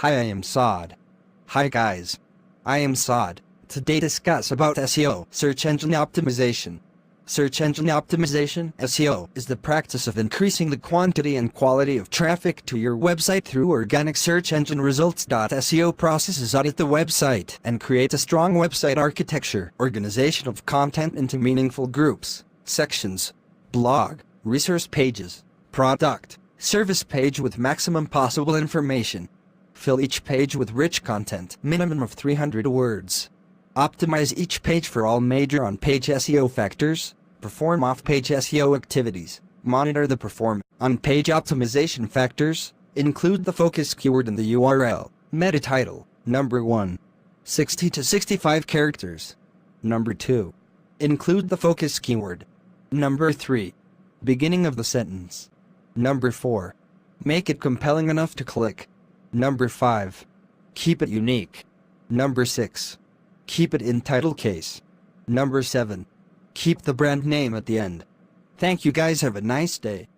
Hi, I am Saad. Hi guys. I am Saad. Today discuss about SEO, search engine optimization. Search engine optimization, SEO, is the practice of increasing the quantity and quality of traffic to your website through organic search engine results. SEO processes audit the website and create a strong website architecture, organization of content into meaningful groups, sections, blog, resource pages, product, service page with maximum possible information. Fill each page with rich content, minimum of 300 words. Optimize each page for all major on-page SEO factors. Perform off-page SEO activities. Monitor the on-page optimization factors. Include the focus keyword in the URL. Meta title. Number 1. 60 to 65 characters. Number 2. Include the focus keyword. Number 3. Beginning of the sentence. Number 4. Make it compelling enough to click. Number 5. Keep it unique. Number 6. Keep it in title case. Number 7. Keep the brand name at the end. Thank you guys, have a nice day.